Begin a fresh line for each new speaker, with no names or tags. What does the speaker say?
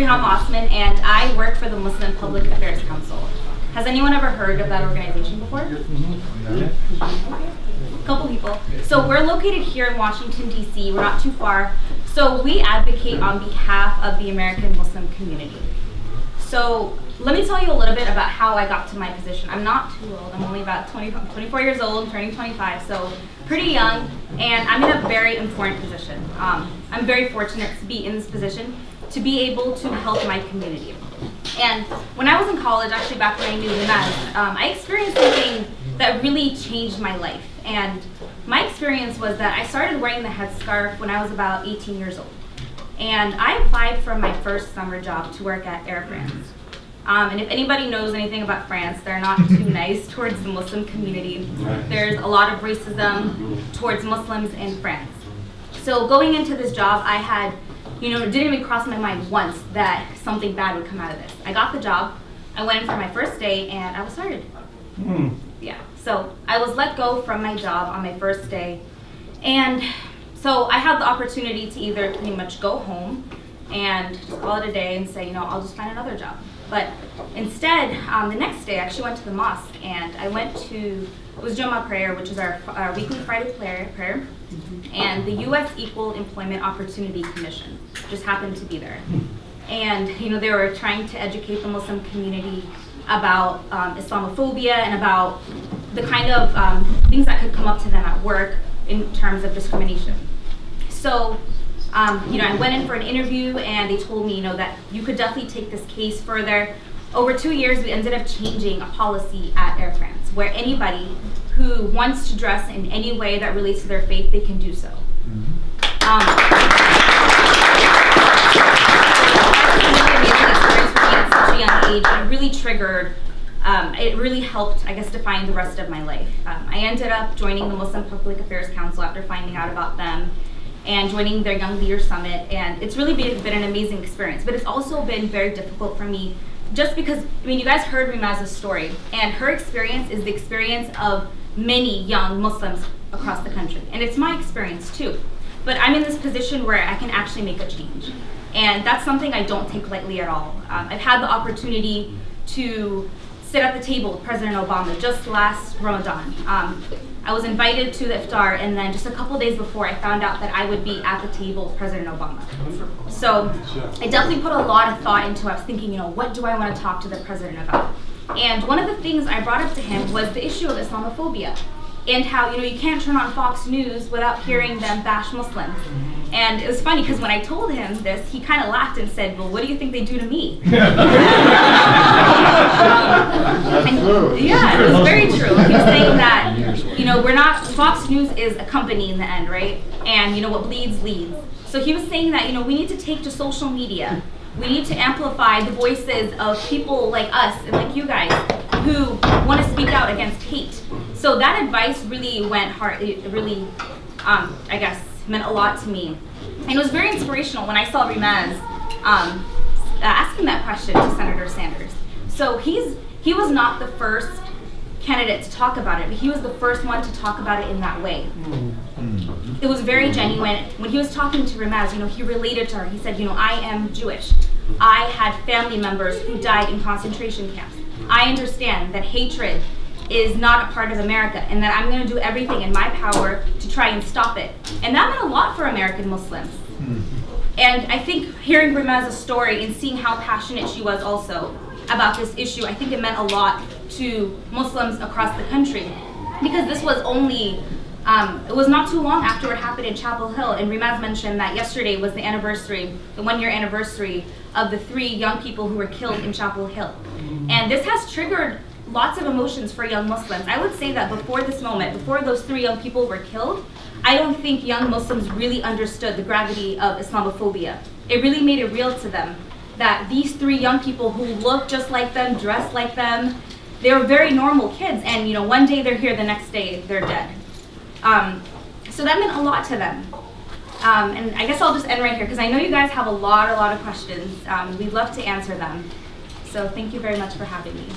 Riham Osman, and I work for the Muslim Public Affairs Council. Has anyone ever heard of that organization before? Okay. A couple people. So we're located here in Washington, D.C. We're not too far. So we advocate on behalf of the American Muslim community. So let me tell you a little bit about how I got to my position. I'm not too old. I'm only about 24 years old, turning 25, so pretty young, and I'm in a very important position. I'm very fortunate to be in this position, to be able to help my community. And when I was in college, actually back when I knew Riham, I experienced something that really changed my life. And my experience was that I started wearing the headscarf when I was about 18 years old. And I applied for my first summer job to work at Air France. And if anybody knows anything about France, they're not too nice towards the Muslim community. There's a lot of racism towards Muslims in France. So going into this job, I had, it didn't even cross my mind once that something bad would come out of this. I got the job, I went in for my first day, and I was fired. Yeah, so I was let go from my job on my first day. And so I had the opportunity to either pretty much go home and just call it a day and say, I'll just find another job. But instead, the next day I actually went to the mosque, and I went to, it was Jummah prayer, which is our weekly Friday prayer, and the U.S. Equal Employment Opportunity Commission just happened to be there. And they were trying to educate the Muslim community about Islamophobia and about the kind of things that could come up to them at work in terms of discrimination. So I went in for an interview, and they told me, that you could definitely take this case further. Over 2 years, we ended up changing a policy at Air France, where anybody who wants to dress in any way that relates to their faith, they can do so. At such a young age, it really triggered. It really helped, I guess, define the rest of my life. I ended up joining the Muslim Public Affairs Council after finding out about them, and joining their Young Leader Summit, and it's really been an amazing experience. But it's also been very difficult for me, just because, you guys heard Rimaz's story, and her experience is the experience of many young Muslims across the country, and it's my experience too. But I'm in this position where I can actually make a change, and that's something I don't take lightly at all. I've had the opportunity to sit at the table with President Obama just last Ramadan. I was invited to the iftar, and then just a couple days before, I found out that I would be at the table with President Obama. So I definitely put a lot of thought into it. I was thinking, what do I want to talk to the president about? And one of the things I brought up to him was the issue of Islamophobia, and how, you can't turn on Fox News without hearing them bash Muslims. And it was funny, because when I told him this, he kind of laughed and said, well, what do you think they do to me? Yeah, it was very true. He was saying that, Fox News is a company in the end, right? And what bleeds leads. So he was saying that, we need to take to social media. We need to amplify the voices of people like us and like you guys who want to speak out against hate. So that advice really went hard. It really, I guess, meant a lot to me. And it was very inspirational when I saw Rimaz asking that question to Senator Sanders. So he was not the first candidate to talk about it, but he was the first one to talk about it in that way. It was very genuine. When he was talking to Rimaz, he related to her. He said, I am Jewish. I had family members who died in concentration camps. I understand that hatred is not a part of America, and that I'm going to do everything in my power to try and stop it. And that meant a lot for American Muslims. And I think hearing Rimaz's story and seeing how passionate she was also about this issue, I think it meant a lot to Muslims across the country. Because this was only, it was not too long after it happened in Chapel Hill, and Rimaz mentioned that yesterday was the 1-year anniversary of the 3 young people who were killed in Chapel Hill. And this has triggered lots of emotions for young Muslims. I would say that before this moment, before those 3 young people were killed, I don't think young Muslims really understood the gravity of Islamophobia. It really made it real to them that these 3 young people who looked just like them, dressed like them, they were very normal kids, and one day they're here, the next day they're dead. So that meant a lot to them. And I guess I'll just end right here, because I know you guys have a lot of questions. We'd love to answer them. So thank you very much for having me.